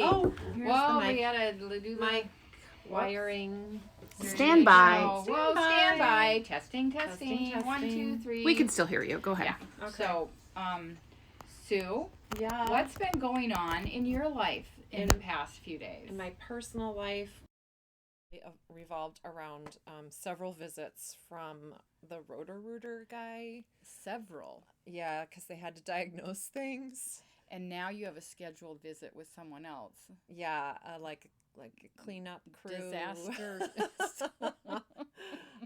right. Oh, here's well, the mic. we gotta do Mic wiring. Stand by. Whoa, stand by. Testing. 1, 2, 3. We can still hear you. Go ahead. Yeah. Okay. So, Sue, Yeah. what's been going on in your life in the past few days? In my personal life, revolved around several visits from the Roto-Rooter guy. Several. Yeah, because they had to diagnose things. And now you have a scheduled visit with someone else. Yeah, like a cleanup crew. Disaster.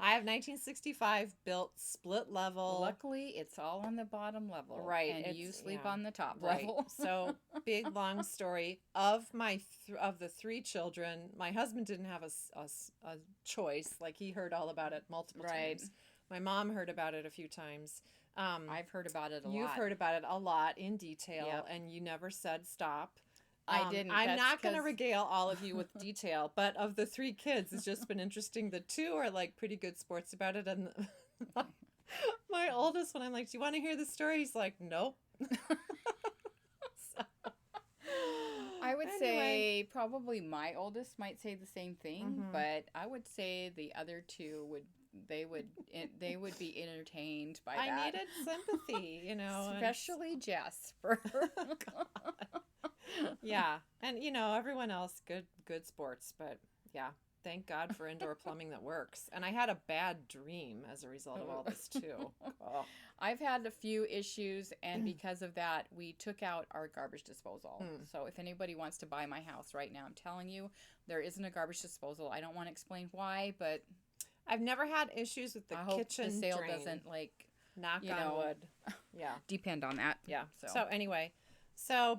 I have 1965 built split level. Luckily, it's all on the bottom level. Right. And you sleep yeah. on the top Right. level. So, big, long story. Of of the 3 children, my husband didn't have a choice. Like, he heard all about it multiple times. My mom heard about it a few times. I've heard about it a lot. You've heard about it a lot in detail, and you never said stop. I didn't. I'm not going to regale all of you with detail, but of the 3 kids, it's just been interesting. The 2 are like pretty good sports about it, and my oldest one, I'm like, "Do you want to hear the story?" He's like, "Nope." I would say probably my oldest might say the same thing, but I would say the other 2 would be entertained by that. I needed sympathy, especially Jasper. Yeah, and everyone else good sports, but yeah, thank God for indoor plumbing that works. And I had a bad dream as a result of all this too. Oh. I've had a few issues, and because of that, we took out our garbage disposal. So if anybody wants to buy my house right now, I'm telling you, there isn't a garbage disposal. I don't want to explain why, but I've never had issues with the kitchen hope the sale drain. Doesn't knock on wood. Yeah. Depend on that. Yeah. So anyway,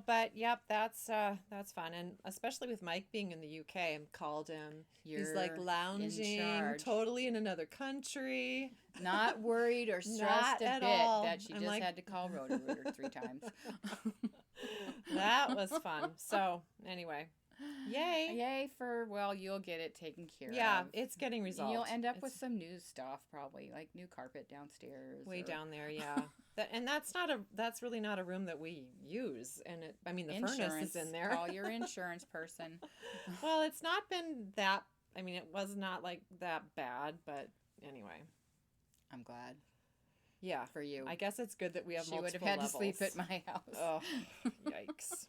but yep, that's fun, and especially with Mike being in the UK, I called him. He's like lounging, totally in another country, not worried or stressed a bit that she just had to call Roto-Rooter 3 times. That was fun. So anyway. Yay you'll get it taken care of. Yeah, it's getting resolved. You'll end up with some new stuff, probably, like new carpet downstairs. Way down there, yeah. And that's really not a room that we use. And the furnace is in there. Call your insurance person. Well, it's not been that, it was not like that bad, but anyway. I'm glad. Yeah. For you. I guess it's good that we have multiple levels. She would have had levels. to sleep at my house. Oh, yikes.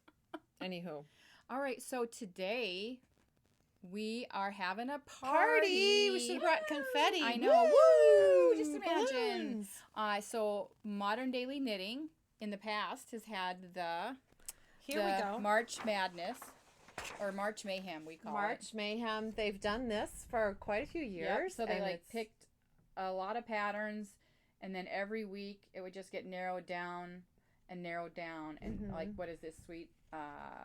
Anywho. All right, so today we are having a party. We should have brought confetti. I know. Woo! Just Balloons. imagine. So Modern Daily Knitting in the past has had the we go. March Madness, or March Mayhem, we call it. March Mayhem. They've done this for quite a few years. Yep. So they picked a lot of patterns, and then every week it would just get narrowed down, and what is this sweet?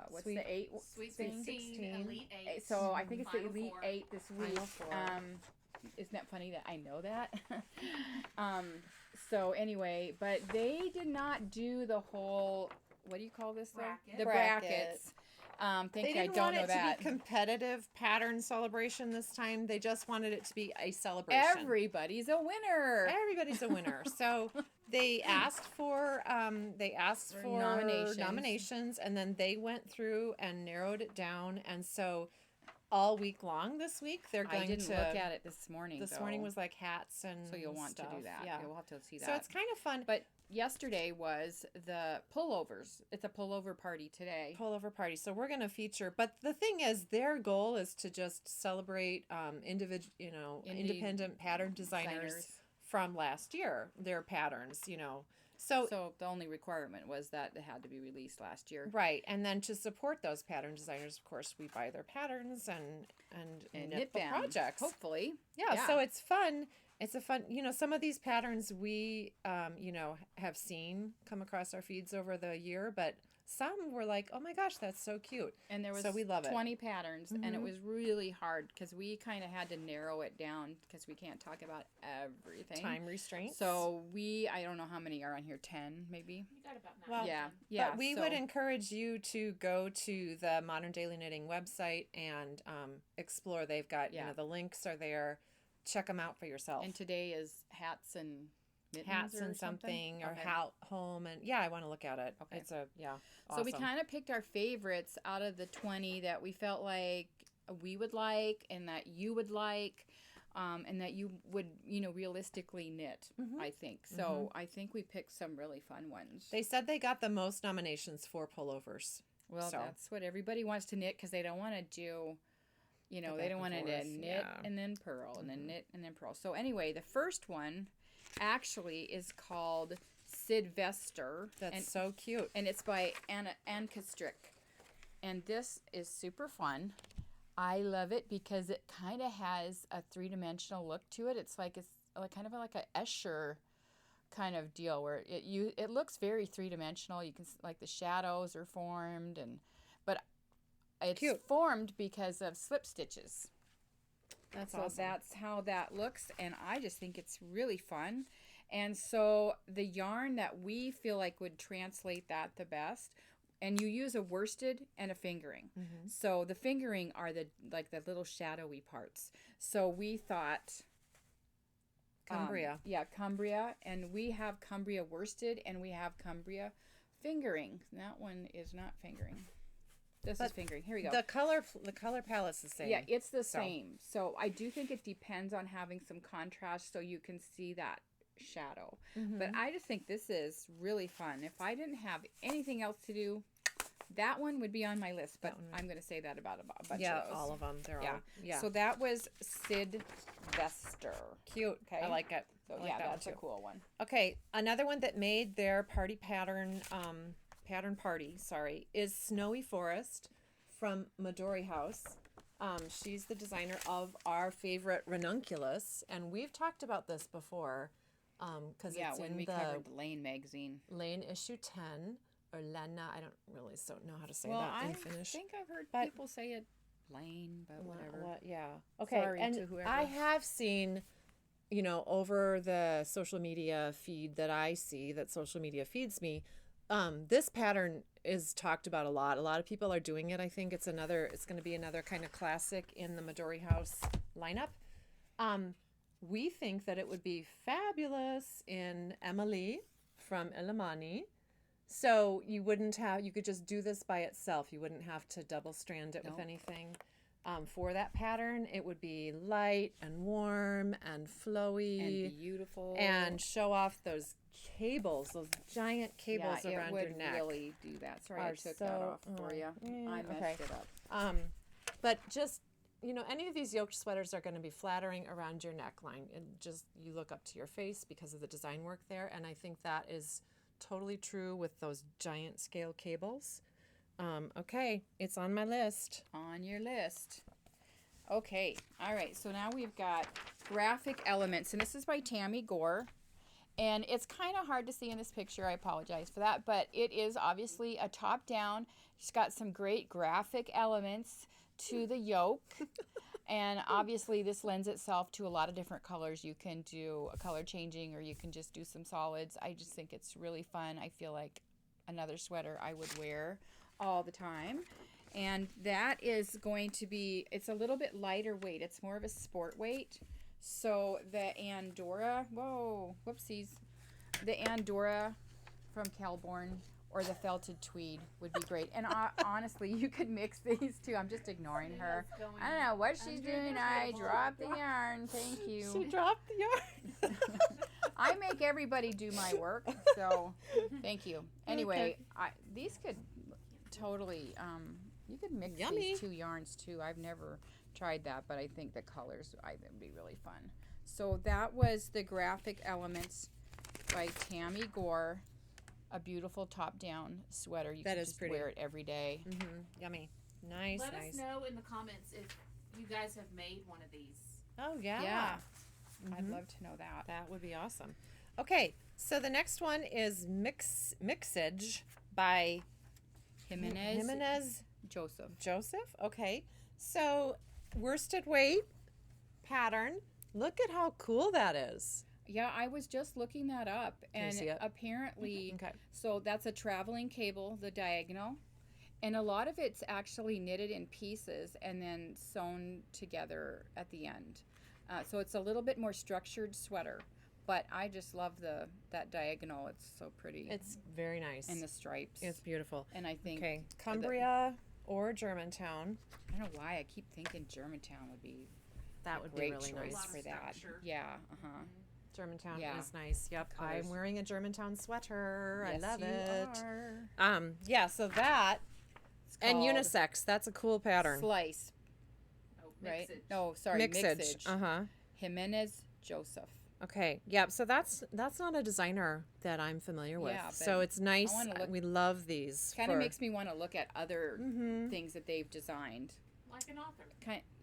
What's the 8? Sweet 16, Elite 8. So I think it's the Elite 4. 8 this week. Isn't that funny that I know that? So anyway, but they did not do the whole, what do you call this? The brackets. They didn't want it to be competitive pattern celebration this time. They just wanted it to be a celebration. Everybody's a winner. Everybody's a winner. So they asked for nominations, and then they went through and narrowed it down. And so all week long this week, they're going to... I didn't look at it this morning, This morning was like hats and so you'll want stuff. to do that. Yeah, we'll have to see that. So it's kind of fun. But yesterday was the Pullovers. It's a pullover party today. Pullover party. So we're going to feature. But the thing is, their goal is to just celebrate independent pattern designers from last year. Their patterns, So the only requirement was that it had to be released last year. Right. And then to support those pattern designers, of course, we buy their patterns and knit the projects. Hopefully. Yeah. So it's fun. It's a fun, some of these patterns we, have seen come across our feeds over the year, but some were like, oh my gosh, that's so cute. And there was we love 20 patterns, and it was really hard because we kind of had to narrow it down because we can't talk about everything. Time restraints. So I don't know how many are on here, 10 maybe? We got about 9. Well, yeah. But we would encourage you to go to the Modern Daily Knitting website and explore. They've got, the links are there. Check them out for yourself. And today is hats and mittens hats and something or home, and I want to look at it. Okay. It's awesome. So we kind of picked our favorites out of the 20 that we felt like we would like and that you would like, and that you would, realistically knit, I think. So I think we picked some really fun ones. They said they got the most nominations for pullovers. Well, that's what everybody wants to knit because they don't want to do, they don't want to knit and then purl and then knit and then purl. So anyway, the first one actually is called Sydvester. That's so cute. And it's by Ankestrick. And this is super fun. I love it because it kind of has a three-dimensional look to it. It's like kind of like a Escher kind of deal where it looks very three-dimensional. You can like the shadows are formed, but it's formed because of slip stitches. That's so awesome. That's how that looks, and I just think it's really fun. And so the yarn that we feel like would translate that the best. And you use a worsted and a fingering. So the fingering are the little shadowy parts. So we thought Cumbria. Cumbria, and we have Cumbria worsted and we have Cumbria fingering. That one is not fingering. This is fingering. Here we go. The color palette's the same. Yeah, it's the same. So I do think it depends on having some contrast so you can see that shadow. But I just think this is really fun. If I didn't have anything else to do, that one would be on my list, but I'm going to say that about a bunch of those. Yeah, all of them. They're all. Yeah. So that was Sydvester. Cute. Okay. I like it. So that's a cool one. Okay, another one that made their party pattern party, is Snowy Forest from Midori House. She's the designer of our favorite ranunculus, and we've talked about this before. Because it's when in we the covered the Laine magazine. Laine issue 10, or Lena, I don't really know how to say that in I Finnish. think I've heard people say it Laine, but whatever. Okay, Sorry and to whoever. I have seen, over the social media feed that I see, that social media feeds me, this pattern is talked about a lot. A lot of people are doing it. I think it's going to be another kind of classic in the Midori House lineup. We think that it would be fabulous in Amelie from Illimani. So you could just do this by itself. You wouldn't have to double strand it with anything. For that pattern, it would be light and warm and flowy. And beautiful. And show off those cables, those giant cables around your neck. Yeah, it would really do that. Sorry, I took that off for you. I messed it up. But just... any of these yoke sweaters are going to be flattering around your neckline. And you look up to your face because of the design work there. And I think that is totally true with those giant scale cables. Okay, it's on my list. On your list. Okay, all right. So now we've got graphic elements. And this is by Tamy Gore. And it's kind of hard to see in this picture. I apologize for that. But it is obviously a top-down. She's got some great graphic elements to the yoke, and obviously this lends itself to a lot of different colors. You can do a color changing, or you can just do some solids. I just think it's really fun. I feel like another sweater I would wear all the time. And that is going to be, it's a little bit lighter weight. It's more of a sport weight. So the Andorra, the Andorra from Kjeldson or the felted tweed would be great. And honestly, you could mix these two. I'm just ignoring her. I don't know what she's doing. I dropped the yarn. Thank you. She dropped the yarn. I make everybody do my work, so thank you. Anyway, these could totally, you could mix these two yarns too. I've never tried that, but I think the colors would be really fun. So that was the graphic elements by Tamy Gore. A beautiful top-down sweater. You can just wear it every day. Mm-hmm. Yummy. Nice. Let us know in the comments if you guys have made one of these. Oh, yeah. Yeah. Mm-hmm. I'd love to know that. That would be awesome. Okay, so the next one is Mixage by Jimenez Joseph. Okay, so worsted weight pattern. Look at how cool that is. Yeah, I was just looking that up, and apparently, so that's a traveling cable, the diagonal, and a lot of it's actually knitted in pieces and then sewn together at the end. So it's a little bit more structured sweater, But I just love that diagonal. It's so pretty. It's very nice. And the stripes. It's beautiful. And I think Cumbria or Germantown. I don't know why I keep thinking Germantown would be That would be great really choice nice for that. structure. Yeah. Germantown Yeah. is nice. Yep. Colors. I'm wearing a Germantown sweater. Yes, I love you it. are. Yeah, so that and called unisex. That's a cool pattern. Slice, Oh, right? Mixage. No, sorry, Mixage. Mixage. Jimenez Joseph. Okay. Yep. So that's not a designer that I'm familiar with. Yeah, So but it's nice. wanna look- We love these. Kind of makes me want to look at other Mhm. things that they've designed. Like an author.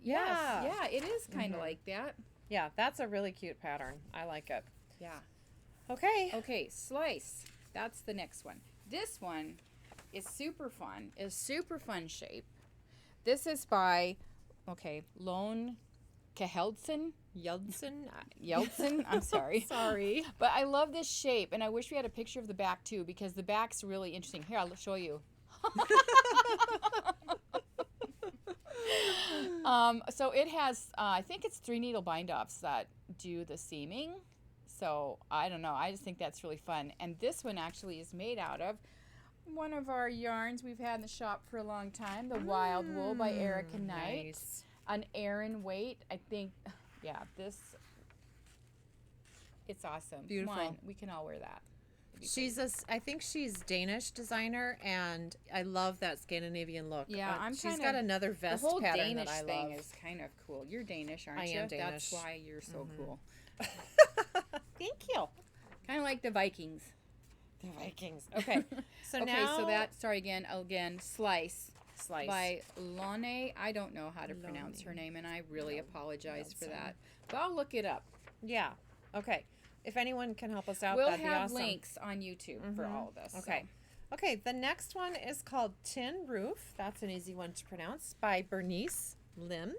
Yeah. Yeah, it is kind of Mhm. like that. Yeah, that's a really cute pattern. I like it. Yeah. Okay. Okay, slice. That's the next one. This one is super fun. Is super fun shape. This is by, Lone Kjeldson. Kjeldson. I'm sorry. Sorry. But I love this shape, and I wish we had a picture of the back too, because the back's really interesting. Here, I'll show you. So it has, I think it's 3 needle bind offs that do the seaming. So I don't know. I just think that's really fun. And this one actually is made out of one of our yarns we've had in the shop for a long time, the Wild Wool by Erica Knight. Nice. An Aran weight. I think, it's awesome. Beautiful. Come on, we can all wear that. I think she's Danish designer, and I love that Scandinavian look. Yeah, she's got another The vest whole pattern Danish that I thing love. is kind of cool. You're Danish, aren't I you? am Danish. That's why you're so cool. Thank you. Kind of like the Vikings. The Vikings. Okay. So Okay, now so that, sorry again, Slice by Laine. I don't know how to pronounce her name, and I really apologize for that. But I'll look it up. Yeah. Okay. If anyone can help us out, We'll that'd be have awesome. links on YouTube for all of this. Okay. Okay, the next one is called Tin Roof. That's an easy one to pronounce, by Bernice Lim.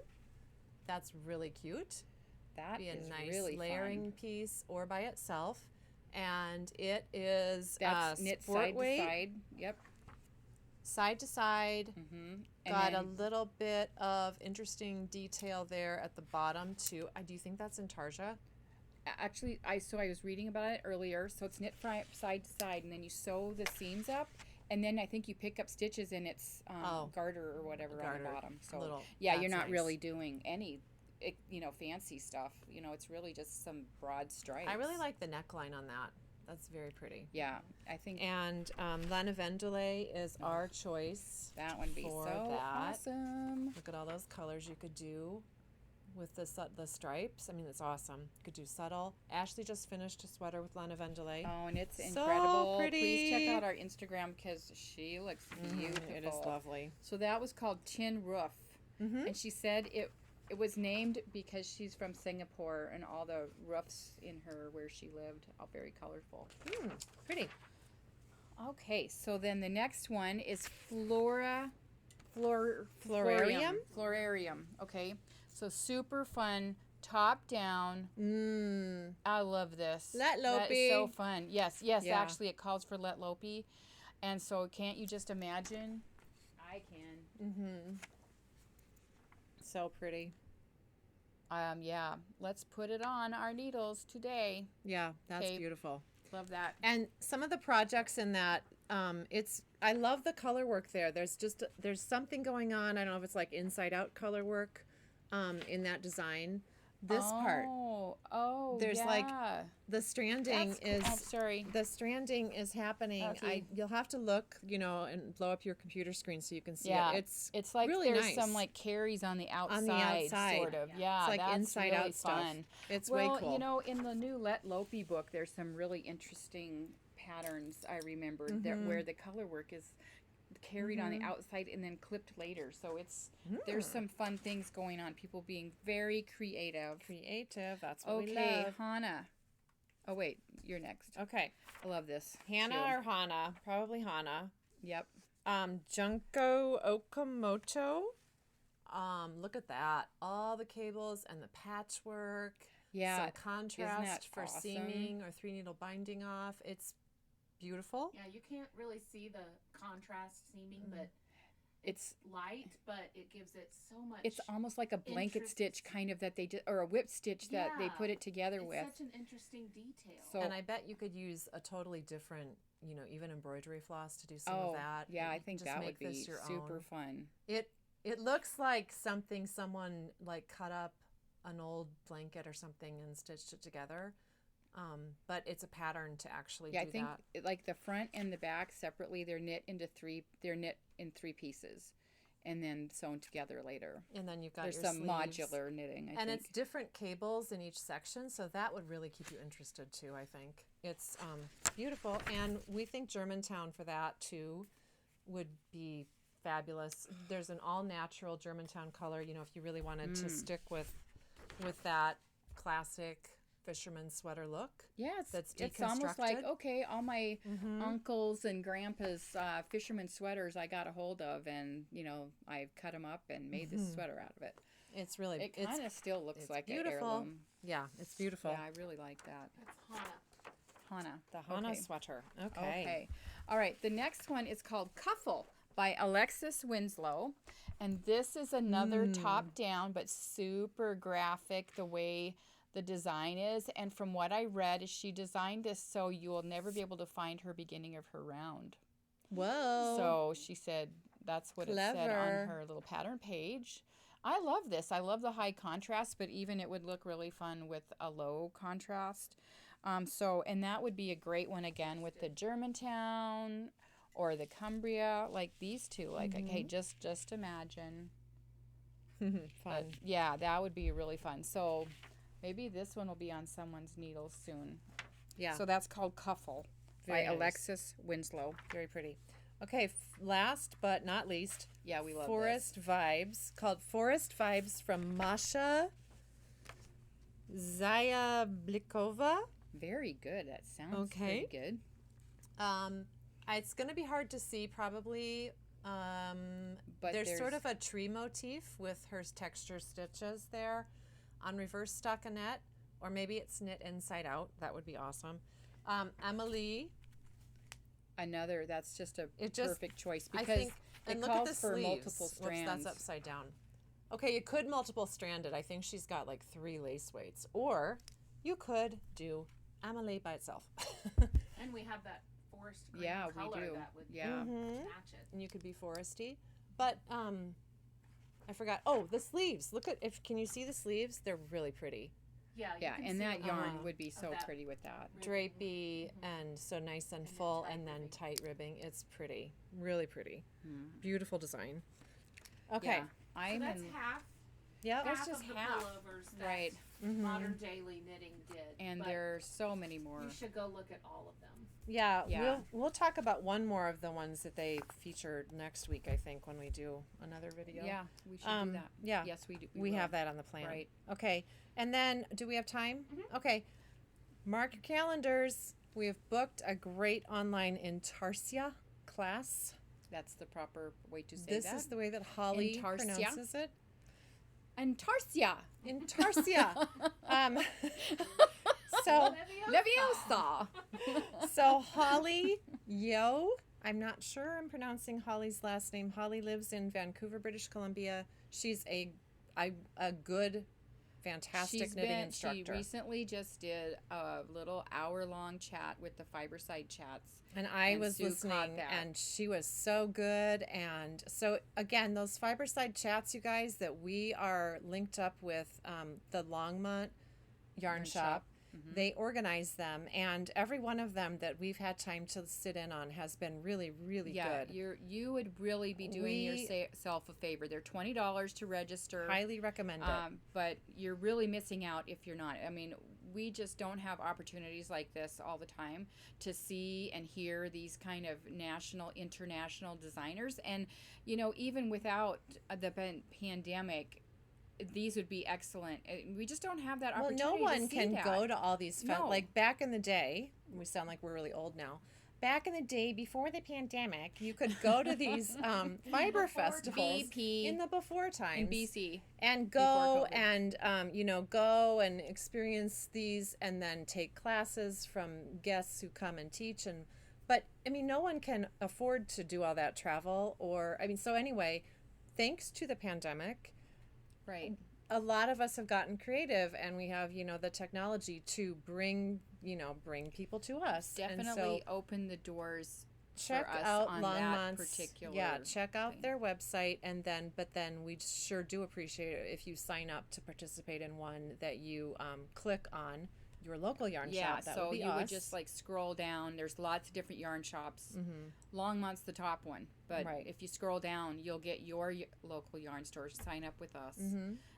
That's really cute. That Be a is nice really layering fun. piece or by itself. And it is That's knit sport side weight, to side. Yep. side to side. Mm-hmm. Got a little bit of interesting detail there at the bottom too. Do you think that's intarsia? Actually, I was reading about it earlier. So it's knit side to side, and then you sew the seams up, and then I think you pick up stitches, and it's garter or whatever on the bottom. So you're that's not nice. really doing any, fancy stuff. It's really just some broad stripes. I really like the neckline on that. That's very pretty. Yeah, I think And Lanivendole is our choice. that would be for so that. awesome. Look at all those colors you could do with the stripes. I mean, it's awesome. You could do subtle. Ashley just finished a sweater with Lanivendole. Oh, and it's So incredible. pretty. Please check out our Instagram because she looks beautiful. It is lovely. So that was called Tin Roof. Mm-hmm. And she said it was named because she's from Singapore, and all the roofs in her where she lived are very colorful. Pretty. Okay, so then the next one is Florarium. Florarium. Okay, so super fun, top down. I love this. Lettlopi. That is so fun. Yes. Yeah. Actually, it calls for Lettlopi, and so can't you just imagine? I can. Mm-hmm. So pretty. Yeah. Let's put it on our needles today. Yeah, that's Okay. beautiful. Love that. And some of the projects in that, I love the color work there. There's something going on. I don't know if it's like inside out color work, in that design. This part, there's like the stranding That's cool. is. Oh, sorry. The stranding is happening. Okay. You'll have to look, and blow up your computer screen so you can see Yeah. it. It's like really there's nice. some like carries on the outside, outside. sort of. Yeah, It's like that's inside really out stuff. fun. It's Well, way cool. in the new Lettlopi book, there's some really interesting patterns I remembered that where the color work is carried on the outside and then clipped later. So there's some fun things going on. People being very creative. That's what we Okay, love. Hana. Oh wait, you're next. Okay, I love this. Hana too. or Hana? Probably Hana. Yep. Junko Okamoto. Look at that. All the cables and the patchwork. Yeah. Some Isn't that contrast for awesome? seaming or 3 needle binding off. It's beautiful. Yeah, you can't really see the contrast seaming, but It's light, but it gives it so much. It's almost like a blanket interest. stitch kind of that they did, or a whip stitch that they put it together it's with. such an interesting detail. So, And I bet you could use a totally different, even embroidery floss to do some of that. Yeah, I You think just that make would be this your super own. fun. It looks like something someone like cut up an old blanket or something and stitched it together. But it's a pattern to actually do I think that. like the front and the back separately, they're knit in 3 pieces, and then sewn together later. And then you've got There's your some sleeves. modular knitting, I And think. it's different cables in each section, so that would really keep you interested too, I think. It's beautiful, and we think Germantown for that too would be fabulous. There's an all-natural Germantown color, if you really wanted to stick with that classic fisherman sweater look. Yeah, that's it's almost like, deconstructed. okay, all my uncles and grandpa's fisherman sweaters I got a hold of, and, I've cut them up and made this sweater out of it. It's really, It kind of still looks it's like beautiful. an heirloom. Yeah, it's beautiful. Yeah, I really like that. That's Hana. Hana. The Hana Okay. sweater. Okay. All right. The next one is called Kuffel by Alexis Winslow. And this is another top down but super graphic the way the design is. And from what I read, she designed this so you will never be able to find her beginning of her round. Whoa. So she said that's what it said Clever. on her little pattern page. I love this. I love the high contrast, but even it would look really fun with a low contrast. And that would be a great one again with the Germantown or the Cumbria, like these two. Like, okay, just imagine. Fun. But, yeah, that would be really fun. So maybe this one will be on someone's needles soon. Yeah. So that's called Kuffel Very by nice. Alexis Winslow. Very pretty. Okay, last but not least, Yeah, we love Forest Vibes, called Forest Vibes from Masha Zyablikova. Very good. That sounds Okay. pretty good. It's going to be hard to see probably. But there's sort of a tree motif with her texture stitches there on reverse stockinette, or maybe it's knit inside out. That would be awesome. Amelie. Another, that's just a It just- perfect choice I because think, and it look calls at the for sleeves. multiple strands. Whoops, that's upside down. Okay, you could multiple strand it. I think she's got like 3 lace weights. Or you could do Amelie by itself. And we have that forest green Yeah, we color do. that would Yeah. match it. And you could be foresty. But I forgot. Oh, the sleeves. Can you see the sleeves? They're really pretty. Yeah, you Yeah, can and see that a yarn lot would be of so that pretty with that. ribbing. Drapey and so nice and then full tight and then ribbing. tight ribbing. It's pretty. Really pretty. Mm. Beautiful design. Okay. Yeah, So I'm that's in, half. Yep. That's half just of the half, pullovers that right. modern daily knitting did. And but there are so many more. you should go look at all of them. Yeah, Yeah. we'll talk about one more of the ones that they featured next week, I think, when we do another video. Yeah, we should do that. Yeah. Yes, we do. We will. have that on the plan. Right. Okay. And then, do we have time? Okay. Mark your calendars. We have booked a great online Intarsia class. That's the proper way to say This that. is the way that Holly Intarsia? pronounces it. Antarsia. Intarsia. So, Leviosa. so Holli Yeoh. I'm not sure I'm pronouncing Holly's last name. Holly lives in Vancouver, British Columbia. She's a good, fantastic knitting instructor. She recently just did a little hour-long chat with the Fiberside chats. And I And was Sue caught listening, that. and she was so good. And so, again, those Fiberside chats, you guys, that we are linked up with the Longmont Yarn Shop. They organize them, and every one of them that we've had time to sit in on has been really, really Yeah, good. you would really be doing yourself a favor. They're $20 to register. Highly recommend it. But you're really missing out if you're not. I mean, we just don't have opportunities like this all the time to see and hear these kind of national, international designers. And, even without the pandemic, these would be excellent. We just don't have that Well, opportunity. no one to see can that. go to all these No. like back in the day. We sound like we're really old now. Back in the day, before the pandemic, you could go to these fiber festivals BP. in the before times in BC. and Before go COVID. and go and experience these, and then take classes from guests who come and teach and But I mean, no one can afford to do all that travel, or I mean, so anyway, thanks to the pandemic, Right. a lot of us have gotten creative, and we have, the technology to bring people to us. Definitely open the doors. Check for us out on Longmont's, that particular check out thing. their website, but then we sure do appreciate it if you sign up to participate in one that you click on your local yarn shop. That so would be you would us. just like scroll down. There's lots of different yarn shops. Longmont's the top one, but Right. if you scroll down, you'll get your local yarn store to sign up with us.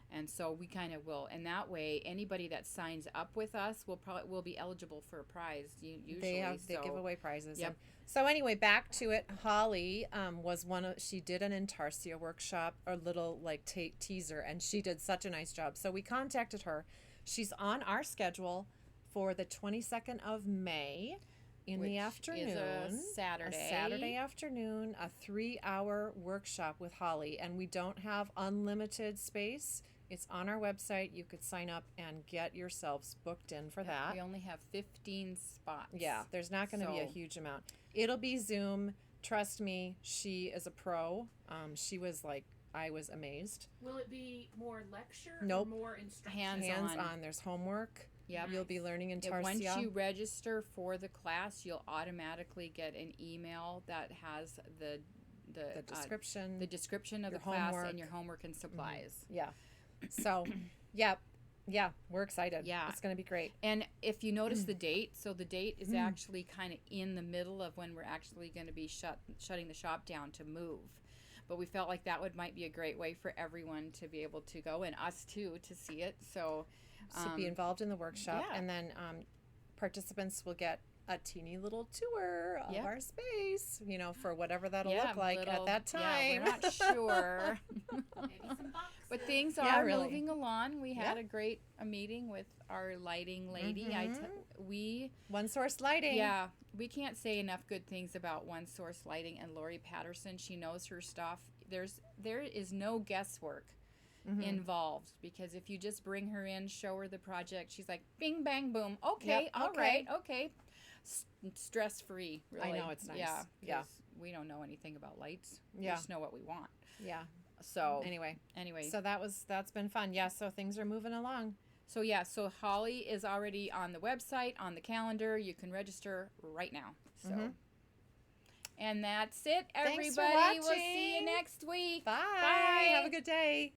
And so we kind of will, and that way, anybody that signs up with us will be eligible for a prize. Usually, They give away prizes. Yep. And so anyway, back to it. Holly was she did an Intarsia workshop, or little like teaser, and she did such a nice job. So we contacted her. She's on our schedule for the 22nd of May in Which the afternoon. is a Saturday. A Saturday afternoon, a 3-hour workshop with Holly, and we don't have unlimited space. It's on our website. You could sign up and get yourselves booked in for that. We only have 15 spots. Yeah, there's not going to be a huge amount. It'll be Zoom. Trust me, she is a pro. She was like, I was amazed. Will it be more lecture Nope. or more instruction? Hands-on. There's homework. Yep. You'll be learning in Tarsia. Once you register for the class, you'll automatically get an email that has the description. the description of your the class homework. and your homework and supplies. Yeah. So, yeah, we're excited. Yeah. It's going to be great. And if you notice the date, so the date is actually kind of in the middle of when we're actually going to be shutting the shop down to move. But we felt like that might be a great way for everyone to be able to go, and us too, to see it. So be involved in the workshop, yeah. and then participants will get a teeny little tour of our space, for whatever that'll look like at that time. Yeah, we're not sure. Maybe some boxes. But things Yeah, are really. moving along. We had a meeting with our lighting lady. One Source Lighting. Yeah, we can't say enough good things about One Source Lighting and Lori Patterson. She knows her stuff. There is no guesswork involved, because if you just bring her in, show her the project, she's like, bing, bang, boom. Okay, Yep, all okay. right, okay. Stress free. Really. I know, it's nice. Yeah, Yeah. 'cause we don't know anything about lights. Yeah. We just know what we want. Yeah. So Anyway, so that's been fun. Yeah. So things are moving along. So Holly is already on the website, on the calendar. You can register right now. So, and that's it, everybody. Thanks for We'll see you watching. next week. Bye. Bye. Have a good day.